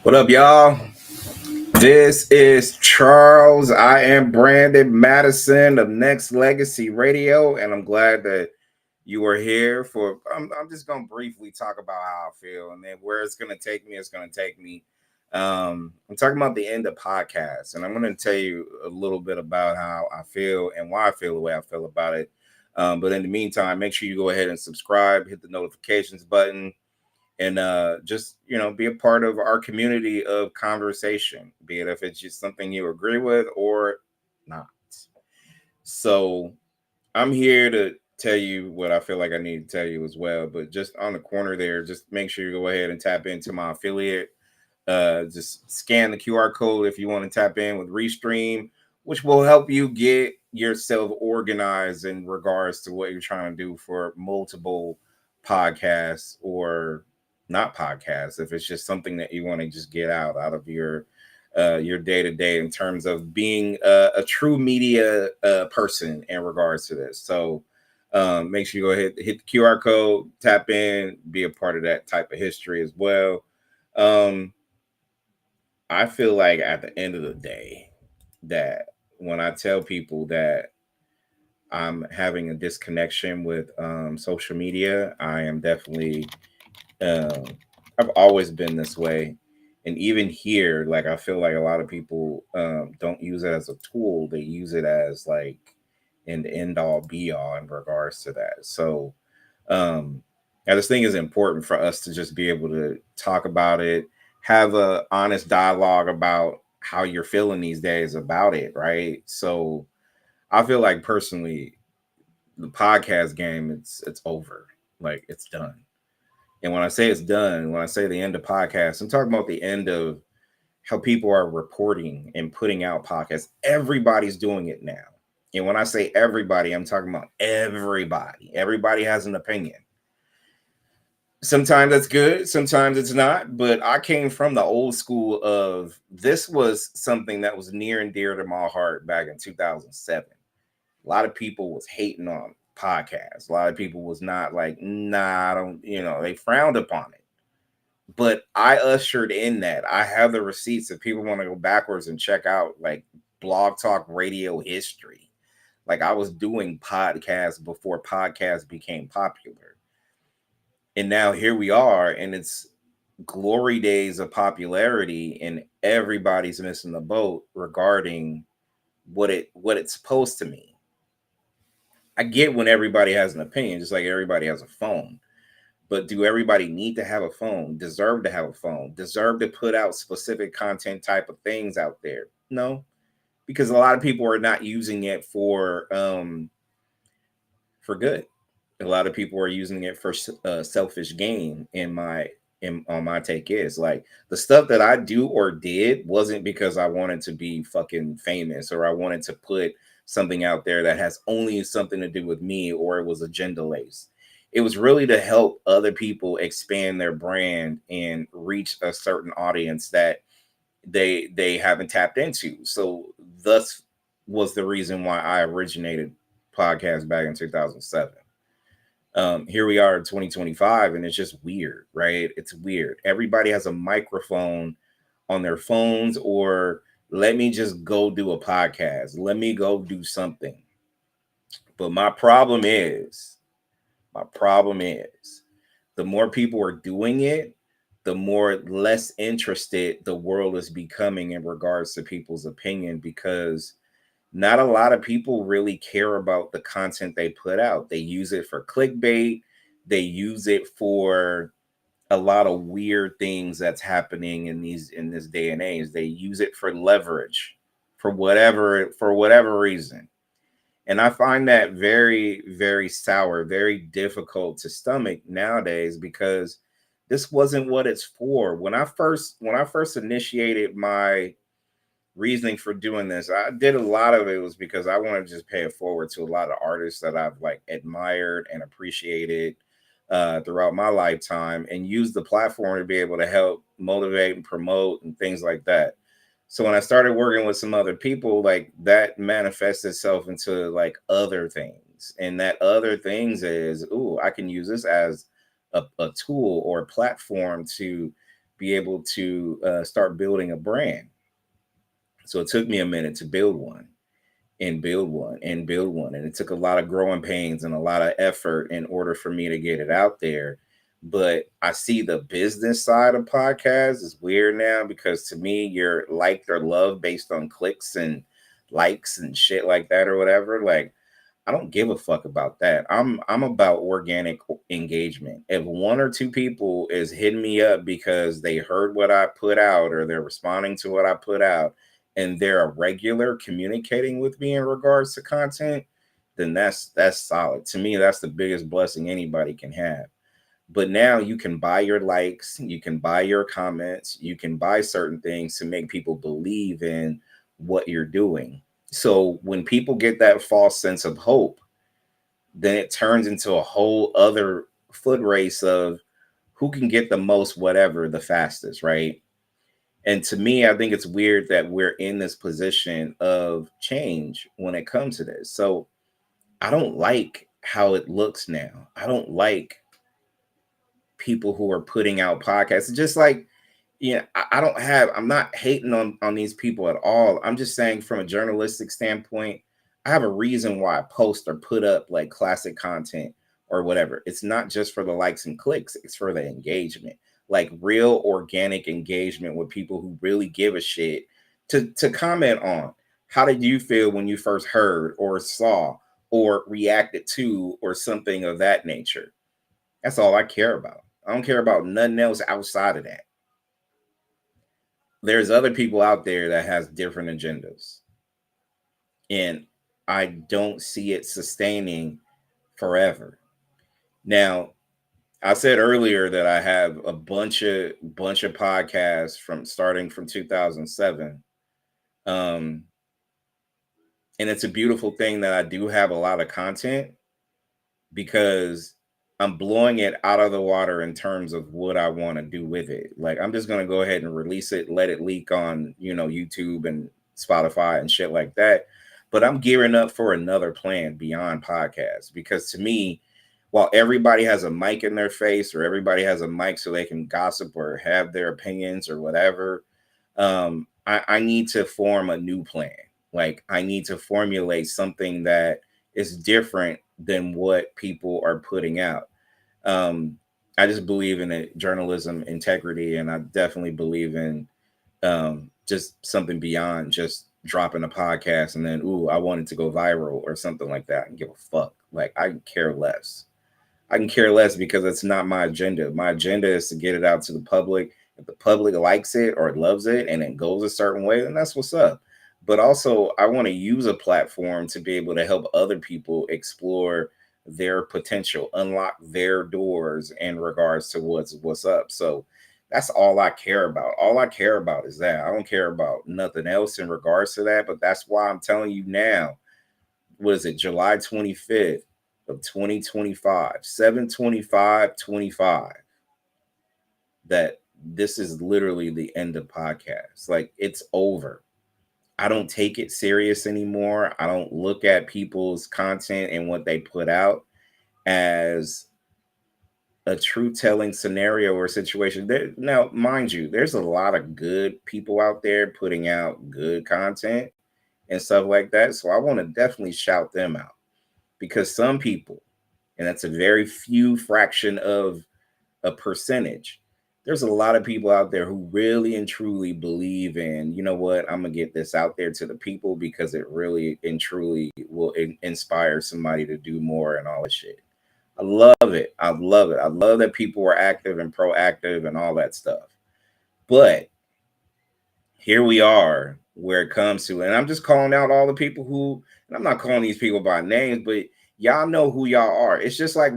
What up, y'all? This is Charles. I am Brandon Madison of Nexxlegacy Radio, and I'm glad that you are here for. I'm just going to briefly talk about how I feel, and then where it's going to take me, it's going to take me. I'm talking about the end of podcasts, and I'm going to tell you a little bit about how I feel and why I feel the way I feel about it. But in the meantime, make sure you go ahead and subscribe, hit the notifications button, and just be a part of our community of conversation, be it if it's just something you agree with or not. So I'm here to tell you what I feel like I need to tell you as well, but just on the corner there, just make sure you go ahead and tap into my affiliate. Just scan the QR code if you want to tap in with Restream, which will help you get yourself organized in regards to what you're trying to do for multiple podcasts or not podcasts. If it's just something that you want to just get out of your day to day in terms of being a true media person in regards to this. So make sure you go ahead, hit the QR code, tap in, be a part of that type of history as well. Um, I feel like at the end of the day, that when I tell people that I'm having a disconnection with social media, I am definitely, um, I've always been this way. And even here, like, I feel like a lot of people don't use it as a tool, they use it as like an end all be all in regards to that. So, I just think it's important for us to just be able to talk about it, have a honest dialogue about how you're feeling these days about it, right? So I feel like personally, the podcast game, it's over. Like, it's done. And when I say it's done, when I say the end of podcasts, I'm talking about the end of how people are reporting and putting out podcasts. Everybody's doing it now. And when I say everybody, I'm talking about everybody. Everybody has an opinion. Sometimes that's good, sometimes it's not. But I came from the old school of this was something that was near and dear to my heart back in 2007. A lot of people was hating on podcasts. A lot of people was not like, nah, I don't, they frowned upon it. But I ushered in that. I have the receipts if people want to go backwards and check out like blog talk radio history. Like, I was doing podcasts before podcasts became popular. And now here we are, and it's glory days of popularity, and everybody's missing the boat regarding what it's supposed to mean. I get when everybody has an opinion, just like everybody has a phone. But do everybody need to have a phone? Deserve to have a phone? Deserve to put out specific content type of things out there? No, because a lot of people are not using it for good. A lot of people are using it for selfish gain. On my take is like the stuff that I do or did wasn't because I wanted to be fucking famous or I wanted to put something out there that has only something to do with me or it was agenda laced. It was really to help other people expand their brand and reach a certain audience that they haven't tapped into. So thus was the reason why I originated podcast back in 2007. Here we are in 2025 and it's just weird, right? It's weird. Everybody has a microphone on their phones, or let me just go do a podcast, let me go do something. But my problem is the more people are doing it, the more less interested the world is becoming in regards to people's opinion, because not a lot of people really care about the content they put out. They use it for clickbait. They use it for a lot of weird things that's happening in this day and age. They use it for leverage, for whatever reason. And I find that very, very sour, very difficult to stomach nowadays, because this wasn't what it's for. When I first initiated my reasoning for doing this, I did a lot of it was because I wanted to just pay it forward to a lot of artists that I've like admired and appreciated throughout my lifetime, and use the platform to be able to help motivate and promote and things like that. So when I started working with some other people, like that manifests itself into like other things. And that other things is, ooh, I can use this as a tool or a platform to be able to start building a brand. So it took me a minute to build one and build one and build one. And it took a lot of growing pains and a lot of effort in order for me to get it out there. But I see the business side of podcasts is weird now, because to me, you're liked or loved based on clicks and likes and shit like that or whatever. Like, I don't give a fuck about that. I'm about organic engagement. If one or two people is hitting me up because they heard what I put out or they're responding to what I put out and they're a regular communicating with me in regards to content, then that's solid. To me, that's the biggest blessing anybody can have. But now you can buy your likes, you can buy your comments, you can buy certain things to make people believe in what you're doing. So when people get that false sense of hope, then it turns into a whole other foot race of who can get the most whatever the fastest, right? And to me, I think it's weird that we're in this position of change when it comes to this. So I don't like how it looks now. I don't like people who are putting out podcasts. It's just like, yeah, I'm not hating on these people at all. I'm just saying from a journalistic standpoint, I have a reason why I post or put up like classic content or whatever. It's not just for the likes and clicks, it's for the engagement. Like real organic engagement with people who really give a shit to comment on how did you feel when you first heard or saw or reacted to or something of that nature. That's all I care about. I don't care about nothing else outside of that. There's other people out there that has different agendas, and I don't see it sustaining forever. Now, I said earlier that I have a bunch of podcasts from starting from 2007. Um, and it's a beautiful thing that I do have a lot of content, because I'm blowing it out of the water in terms of what I want to do with it. Like, I'm just going to go ahead and release it, let it leak on, YouTube and Spotify and shit like that. But I'm gearing up for another plan beyond podcasts, because to me, while everybody has a mic in their face or everybody has a mic so they can gossip or have their opinions or whatever, I need to form a new plan. Like, I need to formulate something that is different than what people are putting out. Um, I just believe in it, journalism integrity, and I definitely believe in just something beyond just dropping a podcast and then, ooh, I want it to go viral or something like that. I can give a fuck. Like, I can care less. I can care less, because it's not my agenda. My agenda is to get it out to the public. If the public likes it or loves it and it goes a certain way, then that's what's up. But also, I want to use a platform to be able to help other people explore their potential, unlock their doors in regards to what's up. So that's all I care about. All I care about is that. I don't care about nothing else in regards to that. But that's why I'm telling you now, was it July 25th of 2025, 7/25/25, that this is literally the end of podcasts. Like, it's over. I don't take it serious anymore. I don't look at people's content and what they put out as a true telling scenario or situation. Now, mind you, there's a lot of good people out there putting out good content and stuff like that. So I want to definitely shout them out, because some people, and that's a very few fraction of a percentage, there's a lot of people out there who really and truly believe in, you know what, I'm gonna get this out there to the people because it really and truly will inspire somebody to do more and all that shit. I love it. I love it. I love that people are active and proactive and all that stuff. But here we are where it comes to, and I'm just calling out all the people who, and I'm not calling these people by names, but y'all know who y'all are. It's just like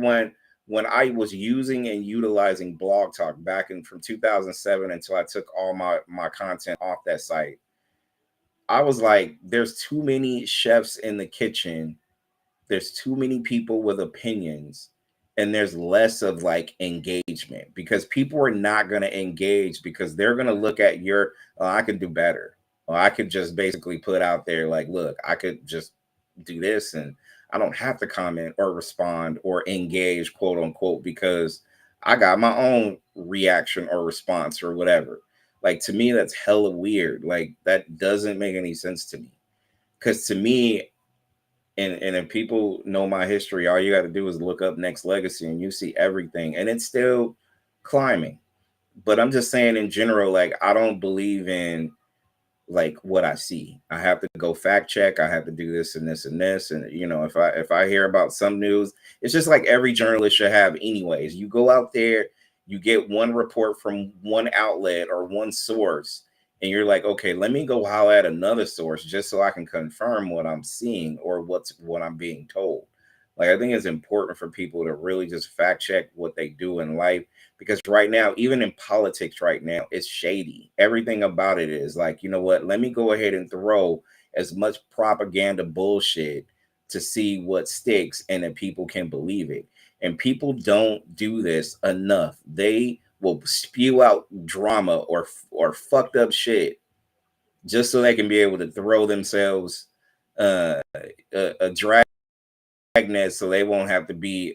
when I was using and utilizing Blog Talk back in from 2007 until I took all my content off that site. I was like, there's too many chefs in the kitchen, there's too many people with opinions, and there's less of like engagement, because people are not going to engage, because they're going to look at your, oh, I could do better, or I could just basically put out there like, look, I could just do this and I don't have to comment or respond or engage, quote unquote, because I got my own reaction or response or whatever. Like to me, that's hella weird. Like that doesn't make any sense to me. Because to me, and if people know my history, all you got to do is look up Nexxlegacy and you see everything, and it's still climbing. But I'm just saying in general, like I don't believe in like what I see. I have to go fact check. I have to do this and this and this. And if I hear about some news, it's just like every journalist should have anyways. You go out there, you get one report from one outlet or one source, and you're like, okay, let me go holler at another source just so I can confirm what I'm seeing or what I'm being told. Like I think it's important for people to really just fact check what they do in life, because right now, even in politics right now, it's shady. Everything about it is like, you know what, let me go ahead and throw as much propaganda bullshit to see what sticks and that people can believe it. And people don't do this enough. They will spew out drama or fucked up shit just so they can be able to throw themselves a dragnet so they won't have to be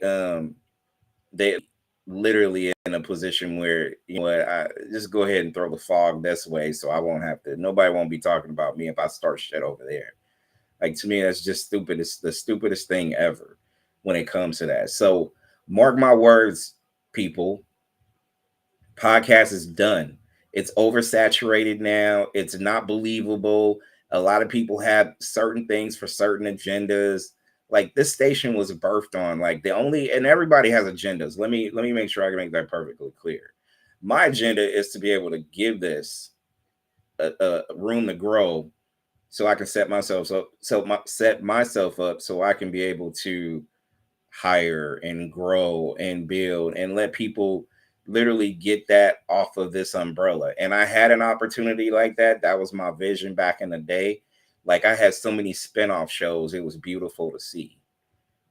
they literally in a position where, you know what, I just go ahead and throw the fog this way so I won't have to, nobody won't be talking about me if I start shit over there. Like to me, that's just stupid. It's the stupidest thing ever when it comes to that. So mark my words, people, podcast is done. It's oversaturated now. It's not believable. A lot of people have certain things for certain agendas. Like this station was birthed on like the only, and everybody has agendas. Let me make sure I can make that perfectly clear. My agenda is to be able to give this a room to grow so I can set myself up so I can be able to hire and grow and build and let people literally get that off of this umbrella. And I had an opportunity like that. That was my vision back in the day. Like I had so many spin-off shows, it was beautiful to see.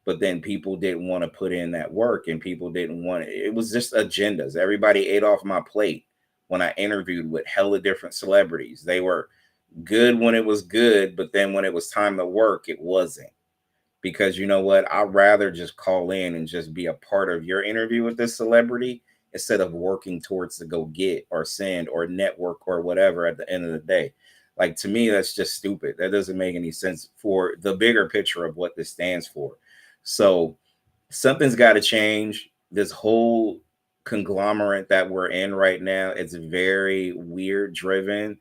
But then people didn't want to put in that work and people didn't want it. It was just agendas. Everybody ate off my plate when I interviewed with hella different celebrities. They were good when it was good, but then when it was time to work, it wasn't. Because you know what, I'd rather just call in and just be a part of your interview with this celebrity instead of working towards to go get or send or network or whatever at the end of the day. Like to me, that's just stupid. That doesn't make any sense for the bigger picture of what this stands for. So something's got to change. This whole conglomerate that we're in right now, it's very weird driven,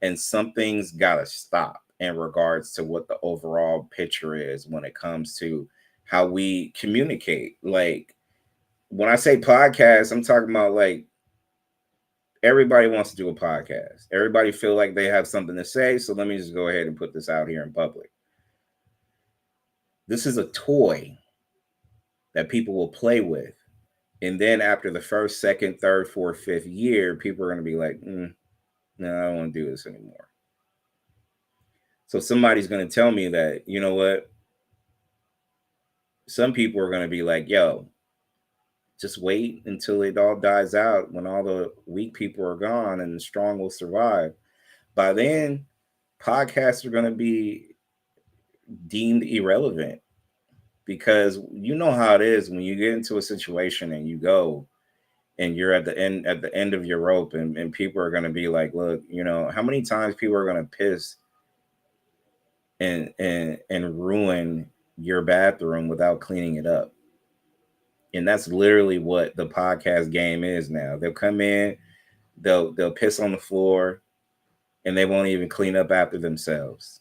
and something's got to stop in regards to what the overall picture is when it comes to how we communicate. Like when I say podcast, I'm talking about like everybody wants to do a podcast. Everybody feel like they have something to say, so let me just go ahead and put this out here in public. This is a toy that people will play with. And then after the first, second, third, fourth, fifth year, people are going to be like, no, I don't want to do this anymore. So somebody's going to tell me that, you know what? Some people are going to be like, yo, just wait until it all dies out when all the weak people are gone and the strong will survive. By then, podcasts are going to be deemed irrelevant, because you know how it is when you get into a situation and you go and you're at the end of your rope, and people are going to be like, look, how many times people are going to piss and ruin your bathroom without cleaning it up. And that's literally what the podcast game is now. They'll come in, they'll piss on the floor, and they won't even clean up after themselves.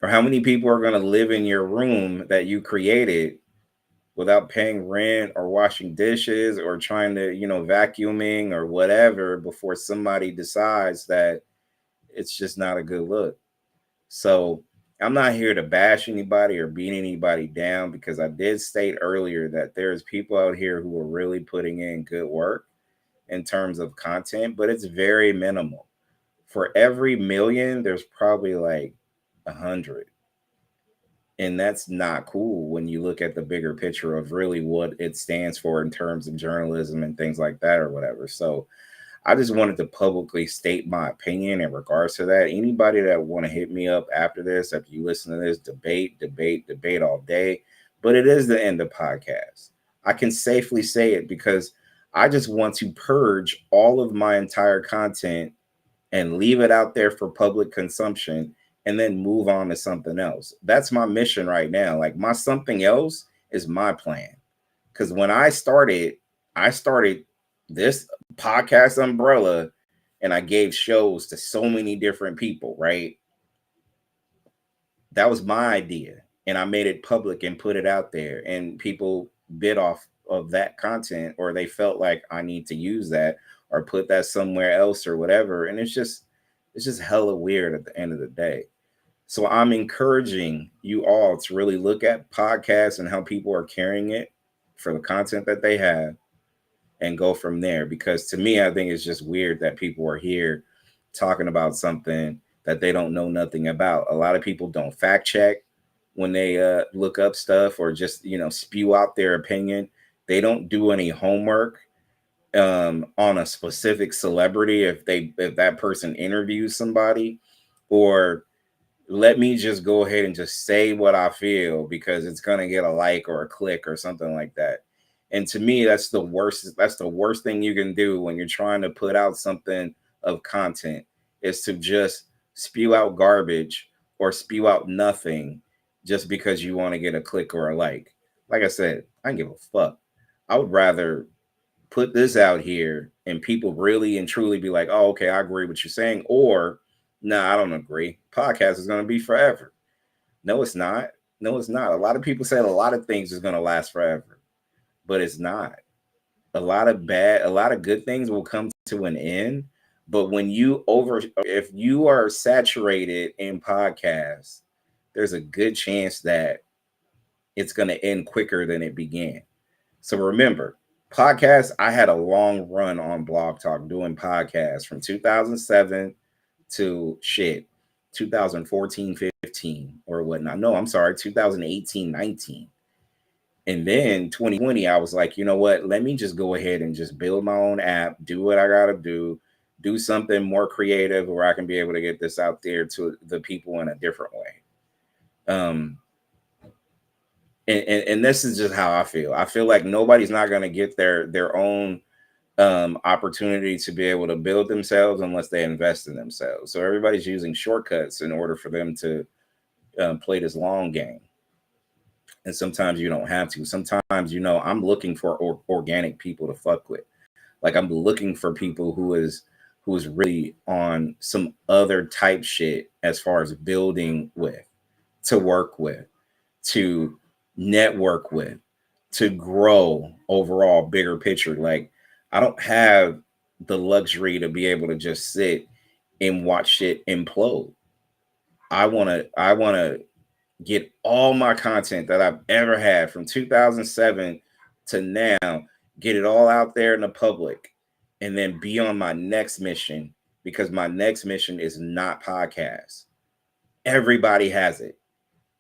Or how many people are going to live in your room that you created without paying rent or washing dishes or trying to, vacuuming or whatever before somebody decides that it's just not a good look. So I'm not here to bash anybody or beat anybody down, because I did state earlier that there's people out here who are really putting in good work in terms of content, but it's very minimal. For every million, there's probably like 100. And that's not cool when you look at the bigger picture of really what it stands for in terms of journalism and things like that or whatever. So I just wanted to publicly state my opinion in regards to that. Anybody that want to hit me up after this, after you listen to this, debate all day. But it is the end of podcast. I can safely say it because I just want to purge all of my entire content and leave it out there for public consumption and then move on to something else. That's my mission right now. Like my something else is my plan. Cuz when I started this podcast umbrella and I gave shows to so many different people, right? That was my idea and I made it public and put it out there and people bit off of that content or they felt like I need to use that or put that somewhere else or whatever and it's just hella weird at the end of the day. So I'm encouraging you all to really look at podcasts and how people are carrying it for the content that they have and go from there. Because to me, I think it's just weird that people are here talking about something that they don't know nothing about. A lot of people don't fact check when they look up stuff or just, spew out their opinion. They don't do any homework on a specific celebrity if that person interviews somebody, or let me just go ahead and just say what I feel because it's gonna get a like or a click or something like that. And to me, that's the worst. That's the worst thing you can do when you're trying to put out something of content is to just spew out garbage or spew out nothing just because you want to get a click or a like. Like I said, I don't give a fuck. I would rather put this out here and people really and truly be like, oh, okay, I agree with what you're saying, or no, I don't agree. Podcast is going to be forever. No, it's not. No, it's not. A lot of people say a lot of things is going to last forever, but it's not. A lot of good things will come to an end. But if you are saturated in podcasts, there's a good chance that it's going to end quicker than it began. So remember, podcasts, I had a long run on Blog Talk doing podcasts from 2007 to 2014, 15 or whatnot. No, I'm sorry, 2018, 19. And then 2020, I was like, you know what? Let me just go ahead and just build my own app, do what I got to do something more creative where I can be able to get this out there to the people in a different way. And this is just how I feel. I feel like nobody's not going to get their own opportunity to be able to build themselves unless they invest in themselves. So everybody's using shortcuts in order for them to play this long game. And sometimes you don't have to. Sometimes, I'm looking for organic people to fuck with. Like I'm looking for people who is really on some other type shit as far as building with, to work with, to network with, to grow overall bigger picture. Like I don't have the luxury to be able to just sit and watch shit implode. I want to get all my content that I've ever had from 2007 to now, get it all out there in the public and then be on my next mission, because my next mission is not podcast. Everybody has it.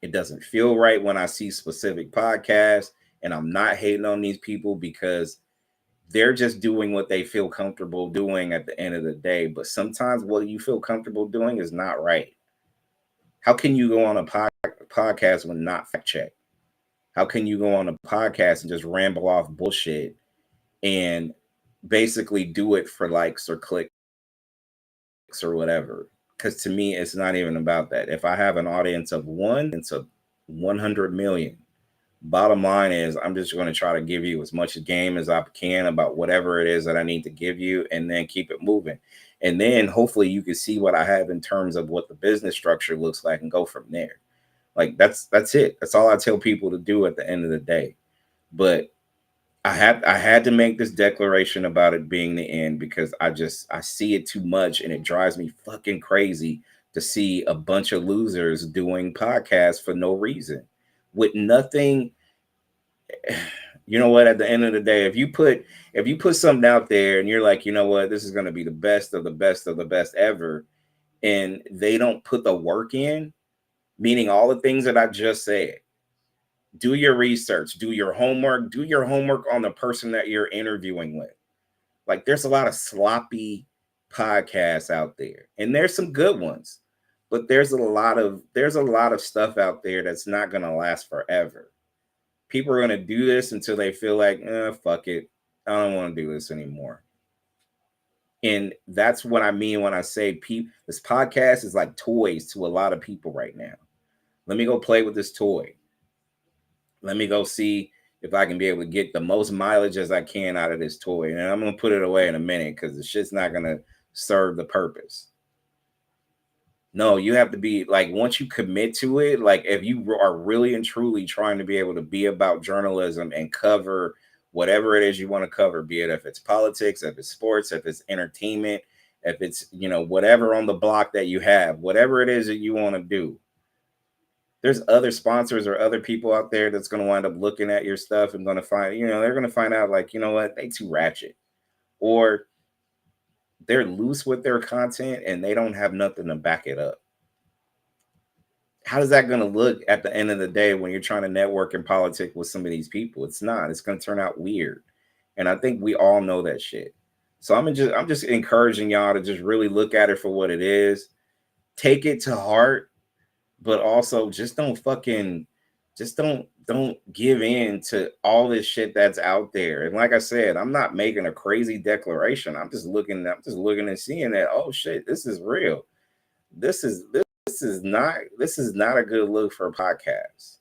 It doesn't feel right when I see specific podcasts, and I'm not hating on these people because they're just doing what they feel comfortable doing at the end of the day. But sometimes what you feel comfortable doing is not right. How can you go on a podcast when not fact check? How can you go on a podcast and just ramble off bullshit and basically do it for likes or clicks or whatever? Because to me, it's not even about that. If I have an audience of 100 million, bottom line is I'm just going to try to give you as much game as I can about whatever it is that I need to give you, and then keep it moving. And then hopefully you can see what I have in terms of what the business structure looks like and go from there. Like that's it. That's all I tell people to do at the end of the day. But I had to make this declaration about it being the end, because I see it too much and it drives me fucking crazy to see a bunch of losers doing podcasts for no reason with nothing. You know what, at the end of the day, if you put something out there and you're like, you know what, this is going to be the best of the best of the best ever, and they don't put the work in, meaning all the things that I just said, do your research, do your homework on the person that you're interviewing with. Like there's a lot of sloppy podcasts out there, and there's some good ones, but there's a lot of stuff out there that's not going to last forever. People are going to do this until they feel like, fuck it. I don't want to do this anymore. And that's what I mean when I say this podcast is like toys to a lot of people right now. Let me go play with this toy. Let me go see if I can be able to get the most mileage as I can out of this toy. And I'm going to put it away in a minute because the shit's not going to serve the purpose. No, you have to be like, once you commit to it, like if you are really and truly trying to be able to be about journalism and cover whatever it is you want to cover, be it if it's politics, if it's sports, if it's entertainment, if it's, whatever on the block that you have, whatever it is that you want to do, there's other sponsors or other people out there that's going to wind up looking at your stuff and going to find, they're going to find out like, you know what, they too ratchet, or they're loose with their content and they don't have nothing to back it up. How is that going to look at the end of the day when you're trying to network and politic with some of these people? It's not. It's going to turn out weird. And I think we all know that shit. So I'm just encouraging y'all to just really look at it for what it is. Take it to heart, but also just don't give in to all this shit that's out there. And like I said, I'm not making a crazy declaration. I'm just looking and seeing that, oh shit, this is real. This is not a good look for a podcast.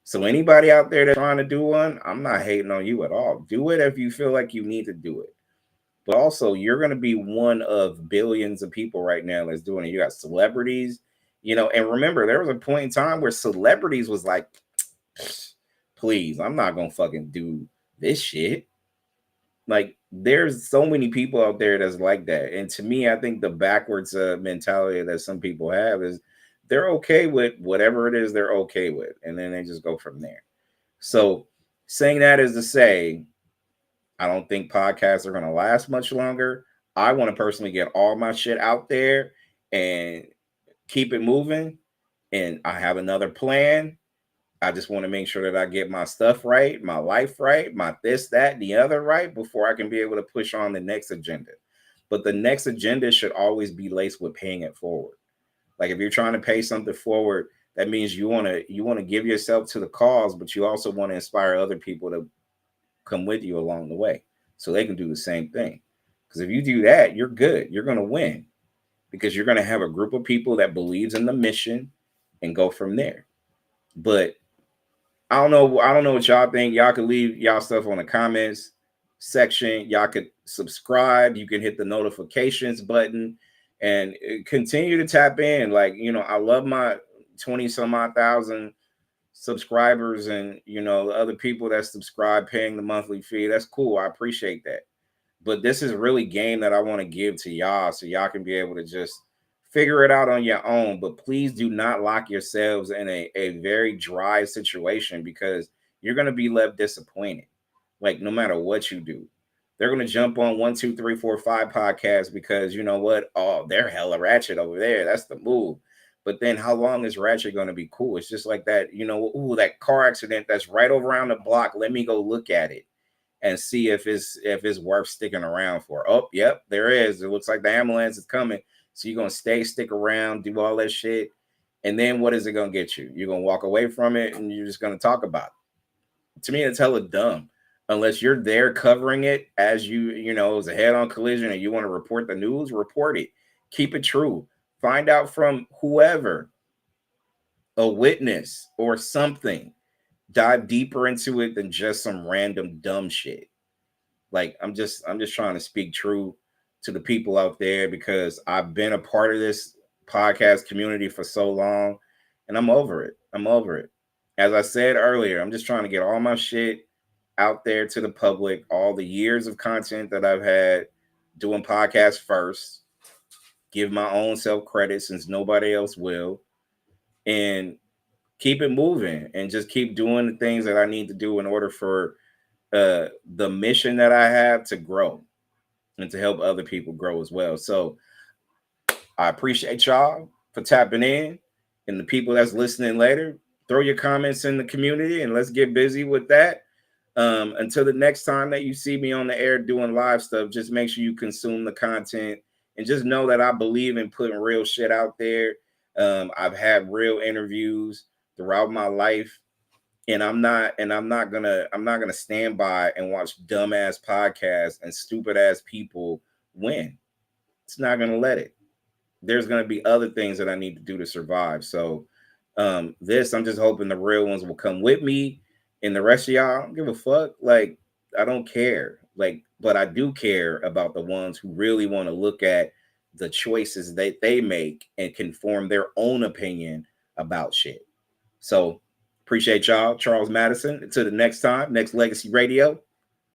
So anybody out there that's trying to do one, I'm not hating on you at all. Do it if you feel like you need to do it. But also, you're going to be one of billions of people right now that's doing it. You got celebrities, and remember, there was a point in time where celebrities was like, please, I'm not going to fucking do this shit. Like, there's so many people out there that's like that. And to me, I think the backwards mentality that some people have is they're okay with whatever it is they're okay with. And then they just go from there. So saying that is to say, I don't think podcasts are going to last much longer. I want to personally get all my shit out there and keep it moving. And I have another plan. I just want to make sure that I get my stuff right, my life right, my this, that, and the other right before I can be able to push on the next agenda. But the next agenda should always be laced with paying it forward. Like if you're trying to pay something forward, that means you want to give yourself to the cause, but you also want to inspire other people to come with you along the way so they can do the same thing. Because if you do that, you're good. You're going to win because you're going to have a group of people that believes in the mission and go from there. But I don't know what y'all think. Y'all could leave y'all stuff on the comments section. Y'all could subscribe. You can hit the notifications button and continue to tap in. Like, I love my 20 some odd thousand subscribers and, the other people that subscribe paying the monthly fee. That's cool. I appreciate that. But this is really game that I want to give to y'all so y'all can be able to just figure it out on your own. But please do not lock yourselves in a very dry situation because you're going to be left disappointed. Like no matter what you do, they're going to jump on 1, 2, 3, 4, 5 podcasts because you know what? Oh, they're hella ratchet over there. That's the move. But then how long is ratchet going to be cool? It's just like that, ooh, that car accident that's right over around the block. Let me go look at it and see if it's worth sticking around for. Oh, yep, there is. It looks like the ambulance is coming. So you're going to stick around, do all that shit. And then what is it going to get you? You're going to walk away from it and you're just going to talk about it. To me, it's hella dumb. Unless you're there covering it as it was a head-on collision and you want to report the news, report it. Keep it true. Find out from whoever, a witness or something. Dive deeper into it than just some random dumb shit. Like I'm just trying to speak true to the people out there because I've been a part of this podcast community for so long and I'm over it. As I said earlier, I'm just trying to get all my shit out there to the public, all the years of content that I've had doing podcasts first, give my own self credit since nobody else will, and keep it moving and just keep doing the things that I need to do in order for the mission that I have to grow and to help other people grow as well. So I appreciate y'all for tapping in and the people that's listening later. Throw your comments in the community and let's get busy with that. Until the next time that you see me on the air doing live stuff, just make sure you consume the content and just know that I believe in putting real shit out there. I've had real interviews throughout my life. And I'm not gonna stand by and watch dumbass podcasts and stupid ass people win. It's not gonna let it. There's gonna be other things that I need to do to survive. So this, I'm just hoping the real ones will come with me, and the rest of y'all, I don't give a fuck. Like, I don't care. Like, but I do care about the ones who really want to look at the choices that they make and can form their own opinion about shit. So appreciate y'all. Charles Madison. Until the next time, Next Legacy Radio.